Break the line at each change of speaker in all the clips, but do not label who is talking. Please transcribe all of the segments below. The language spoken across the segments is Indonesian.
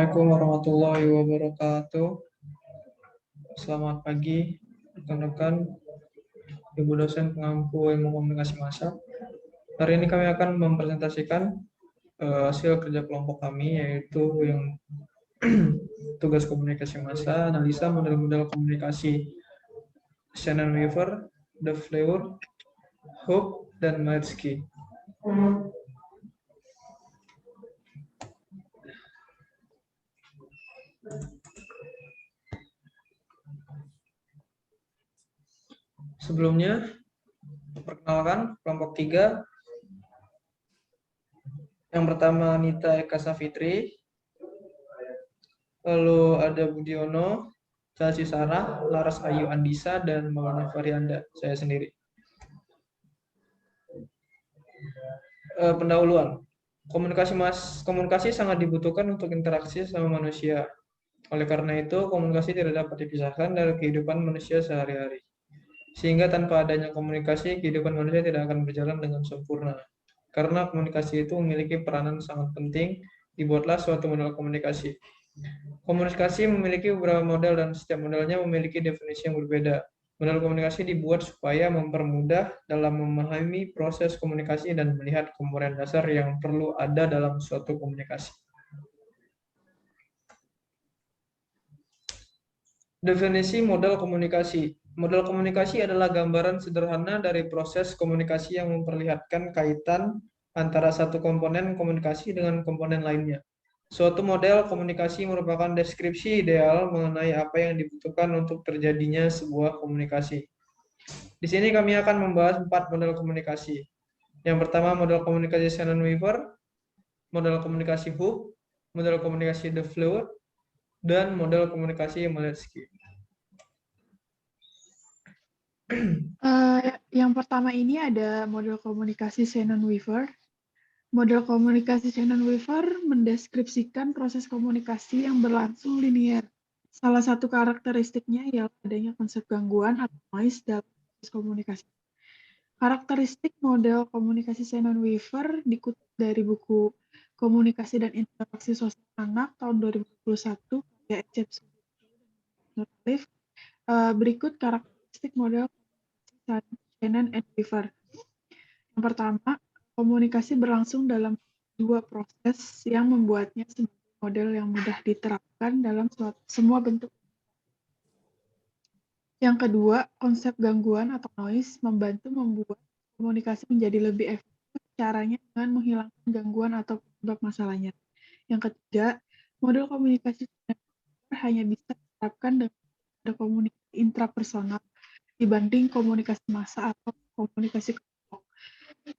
Assalamualaikum warahmatullahi wabarakatuh. Selamat pagi, rekan-rekan, Ibu dosen pengampu ilmu komunikasi massa. Hari ini kami akan mempresentasikan hasil kerja kelompok kami, yaitu yang tugas komunikasi massa, analisa model-model komunikasi Shannon-Weaver, De Fleur, Hoop, dan Maetsky. Sebelumnya, perkenalkan kelompok 3. Yang pertama Nita Eka Safitri, lalu ada Budiono, Chelsea Sarah, Laras Ayu Andisa, dan Maulana Farianda, saya sendiri. Pendahuluan. Komunikasi sangat dibutuhkan untuk interaksi sama manusia. Oleh karena itu, komunikasi tidak dapat dipisahkan dari kehidupan manusia sehari-hari. Sehingga tanpa adanya komunikasi, kehidupan manusia tidak akan berjalan dengan sempurna. Karena komunikasi itu memiliki peranan sangat penting, dibuatlah suatu model komunikasi. Komunikasi memiliki beberapa model dan setiap modelnya memiliki definisi yang berbeda. Model komunikasi dibuat supaya mempermudah dalam memahami proses komunikasi dan melihat komponen dasar yang perlu ada dalam suatu komunikasi. Definisi model komunikasi. Model komunikasi adalah gambaran sederhana dari proses komunikasi yang memperlihatkan kaitan antara satu komponen komunikasi dengan komponen lainnya. Suatu model komunikasi merupakan deskripsi ideal mengenai apa yang dibutuhkan untuk terjadinya sebuah komunikasi. Di sini kami akan membahas 4 model komunikasi. Yang pertama model komunikasi Shannon-Weaver, model komunikasi Hoop, model komunikasi De Fleur, dan model komunikasi Maetsky.
Yang pertama ini ada model komunikasi Shannon-Weaver. Model komunikasi Shannon-Weaver mendeskripsikan proses komunikasi yang berlangsung linier. Salah satu karakteristiknya ialah adanya konsep gangguan atau noise dalam proses komunikasi. Karakteristik model komunikasi Shannon-Weaver dikutip dari buku Komunikasi dan Interaksi Sosial Anak tahun 2021 karya Ecep Nuralif. Berikut karakteristik model Shannon and Weaver. Yang pertama, komunikasi berlangsung dalam dua proses yang membuatnya sebagai model yang mudah diterapkan dalam semua bentuk. Yang kedua, konsep gangguan atau noise membantu membuat komunikasi menjadi lebih efektif, caranya dengan menghilangkan gangguan atau penyebab masalahnya. Yang ketiga, model komunikasi hanya bisa diterapkan dengan komunikasi intrapersonal dibanding komunikasi massa atau komunikasi kelompok.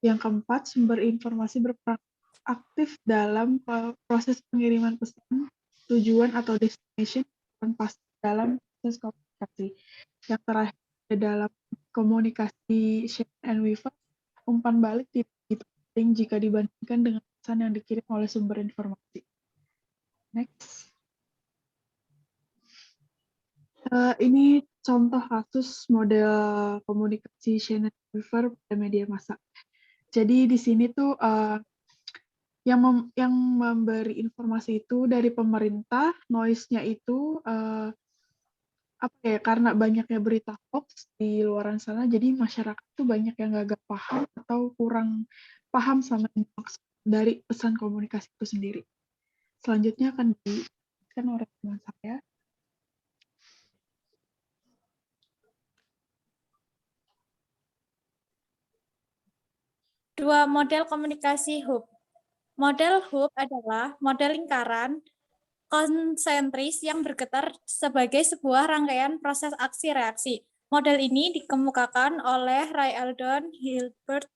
Yang keempat, sumber informasi berperan aktif dalam proses pengiriman pesan, tujuan atau destination, dan pasti dalam proses komunikasi. Yang terakhir, dalam komunikasi Shannon and Weaver, umpan balik tidak begitu penting jika dibandingkan dengan pesan yang dikirim oleh sumber informasi. Next. Ini contoh kasus model komunikasi Shannon and Weaver pada media massa. Jadi di sini tuh yang memberi informasi itu dari pemerintah, noise-nya itu karena banyaknya berita hoax di luaran sana, jadi masyarakat tuh banyak yang nggak paham atau kurang paham sama maksud dari pesan komunikasi itu sendiri. Selanjutnya akan dijelaskan oleh teman saya.
Dua model komunikasi Hoop. Model Hoop adalah model lingkaran konsentris yang bergetar sebagai sebuah rangkaian proses aksi-reaksi. Model ini dikemukakan oleh Ray Eldon, Hilbert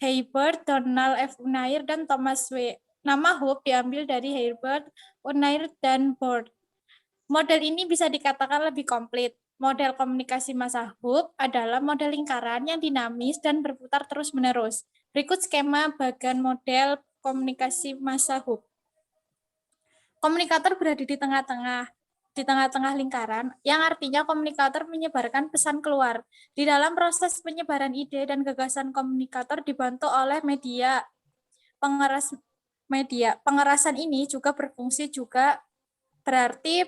Haybert, Donald F. Unair, dan Thomas W. Nama Hoop diambil dari Haybert, Unair, dan Bord. Model ini bisa dikatakan lebih komplit. Model komunikasi massa Hoop adalah model lingkaran yang dinamis dan berputar terus-menerus. Berikut skema bagan model komunikasi massa Hoop. Komunikator berada di tengah-tengah lingkaran, yang artinya komunikator menyebarkan pesan keluar. Di dalam proses penyebaran ide dan gagasan, komunikator dibantu oleh media pengeras media. Pengerasan ini juga berfungsi juga berarti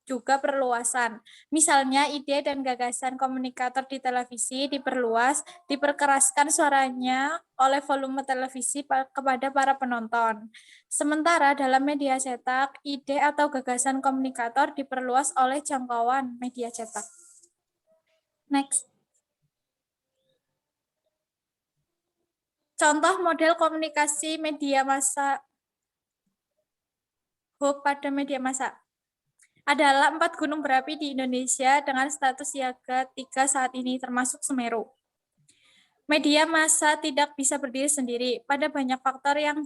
juga perluasan. Misalnya ide dan gagasan komunikator di televisi diperluas, diperkeraskan suaranya oleh volume televisi kepada para penonton. Sementara dalam media cetak, ide atau gagasan komunikator diperluas oleh jangkauan media cetak. Next. Contoh model komunikasi media massa HUB pada media massa adalah 4 gunung berapi di Indonesia dengan status siaga 3 saat ini, termasuk Semeru. Media massa tidak bisa berdiri sendiri. Pada banyak faktor yang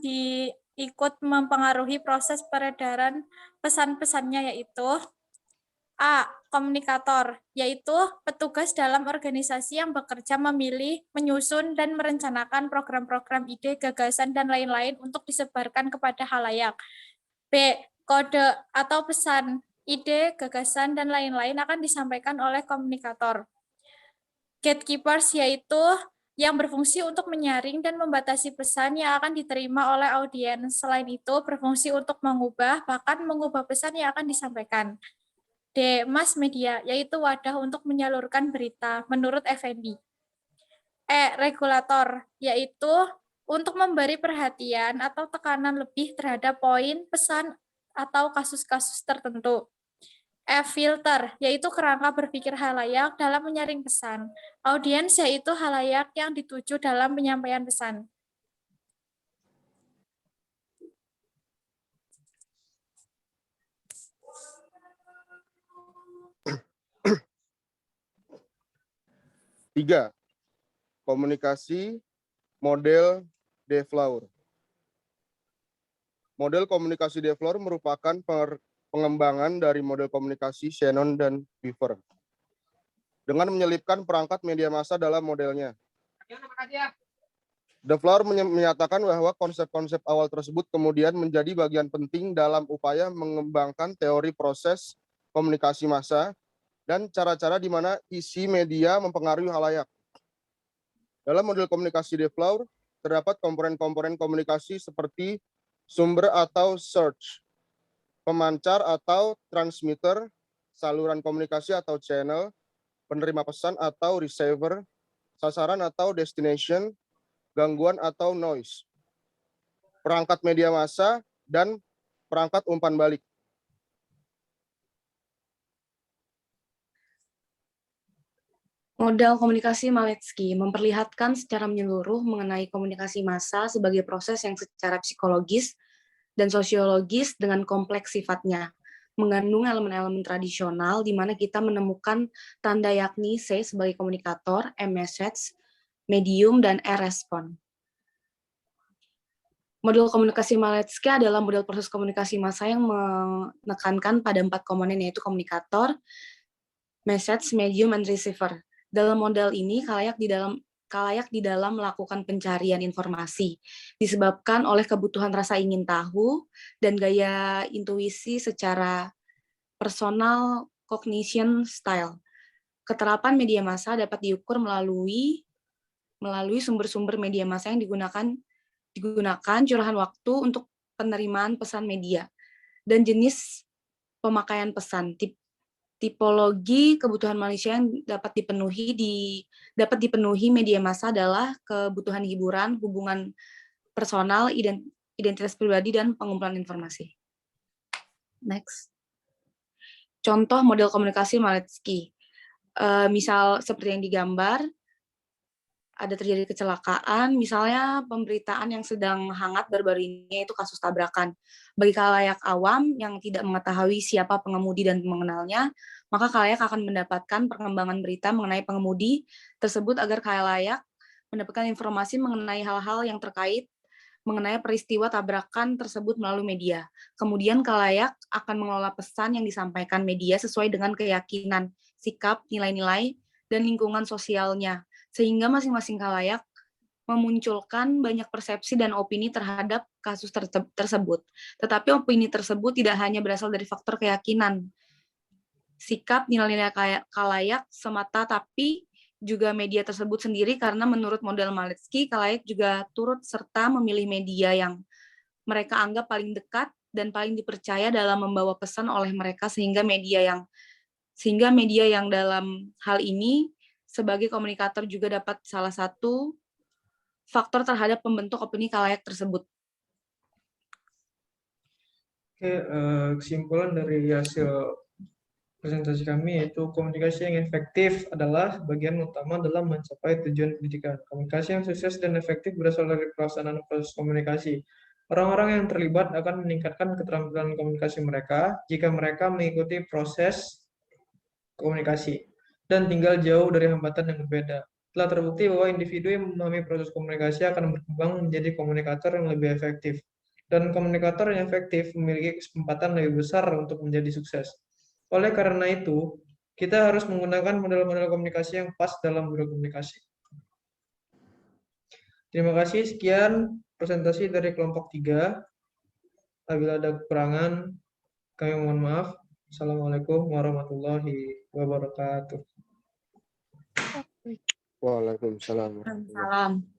ikut mempengaruhi proses peredaran pesan-pesannya, yaitu A. Komunikator, yaitu petugas dalam organisasi yang bekerja memilih, menyusun, dan merencanakan program-program ide, gagasan, dan lain-lain untuk disebarkan kepada khalayak. B. Kode atau pesan, ide, gagasan, dan lain-lain akan disampaikan oleh komunikator. Gatekeepers, yaitu yang berfungsi untuk menyaring dan membatasi pesan yang akan diterima oleh audiens. Selain itu, berfungsi untuk mengubah, bahkan mengubah pesan yang akan disampaikan. D. Mass media, yaitu wadah untuk menyalurkan berita, menurut Effendi. E. Regulator, yaitu untuk memberi perhatian atau tekanan lebih terhadap poin, pesan, atau kasus-kasus tertentu. F. Filter, yaitu kerangka berpikir khalayak dalam menyaring pesan. Audiens, yaitu khalayak yang dituju dalam penyampaian pesan.
Tiga, komunikasi model De Fleur. Model komunikasi De Fleur merupakan pengembangan dari model komunikasi Shannon dan Beaver dengan menyelipkan perangkat media massa dalam modelnya. De Fleur menyatakan bahwa konsep-konsep awal tersebut kemudian menjadi bagian penting dalam upaya mengembangkan teori proses komunikasi massa dan cara-cara di mana isi media mempengaruhi khalayak. Dalam model komunikasi De Fleur, terdapat komponen-komponen komunikasi seperti sumber atau search, pemancar atau transmitter, saluran komunikasi atau channel, penerima pesan atau receiver, sasaran atau destination, gangguan atau noise, perangkat media massa, dan perangkat umpan balik.
Model komunikasi Maletsky memperlihatkan secara menyeluruh mengenai komunikasi massa sebagai proses yang secara psikologis dan sosiologis dengan kompleks sifatnya, mengandung elemen-elemen tradisional di mana kita menemukan tanda yakni C sebagai komunikator, M message, medium, dan R respon. Model komunikasi Maletsky adalah model proses komunikasi massa yang menekankan pada 4 komponen, yaitu komunikator, message, medium, and receiver. Dalam model ini, khalayak di dalam melakukan pencarian informasi, disebabkan oleh kebutuhan rasa ingin tahu dan gaya intuisi secara personal cognition style. Keterapan media massa dapat diukur melalui sumber-sumber media massa yang digunakan curahan waktu untuk penerimaan pesan media dan jenis pemakaian pesan. Tipologi kebutuhan manusia yang dapat dipenuhi media massa adalah kebutuhan hiburan, hubungan personal, identitas pribadi, dan pengumpulan informasi. Next. Contoh model komunikasi Maletsky. Misal seperti yang digambar, ada terjadi kecelakaan, misalnya pemberitaan yang sedang hangat baru-baru ini itu kasus tabrakan. Bagi khalayak awam yang tidak mengetahui siapa pengemudi dan mengenalnya, maka khalayak akan mendapatkan perkembangan berita mengenai pengemudi tersebut agar khalayak mendapatkan informasi mengenai hal-hal yang terkait mengenai peristiwa tabrakan tersebut melalui media. Kemudian khalayak akan mengelola pesan yang disampaikan media sesuai dengan keyakinan, sikap, nilai-nilai, dan lingkungan sosialnya, sehingga masing-masing khalayak memunculkan banyak persepsi dan opini terhadap kasus tersebut. Tetapi opini tersebut tidak hanya berasal dari faktor keyakinan, sikap, nilai-nilai khalayak semata, tapi juga media tersebut sendiri, karena menurut model Maletsky, khalayak juga turut serta memilih media yang mereka anggap paling dekat dan paling dipercaya dalam membawa pesan oleh mereka, sehingga media yang dalam hal ini sebagai komunikator juga dapat salah satu faktor terhadap pembentuk opini khalayak tersebut.
Oke, kesimpulan dari hasil presentasi kami yaitu komunikasi yang efektif adalah bagian utama dalam mencapai tujuan pendidikan. Komunikasi yang sukses dan efektif berasal dari pelaksanaan proses komunikasi. Orang-orang yang terlibat akan meningkatkan keterampilan komunikasi mereka jika mereka mengikuti proses komunikasi dan tinggal jauh dari hambatan yang berbeda. Telah terbukti bahwa individu yang memahami proses komunikasi akan berkembang menjadi komunikator yang lebih efektif. Dan komunikator yang efektif memiliki kesempatan lebih besar untuk menjadi sukses. Oleh karena itu, kita harus menggunakan model-model komunikasi yang pas dalam berkomunikasi. Terima kasih, sekian presentasi dari kelompok 3. Apabila ada kekurangan, kami mohon maaf. Assalamualaikum warahmatullahi wabarakatuh.
Waalaikumsalam.
Salam.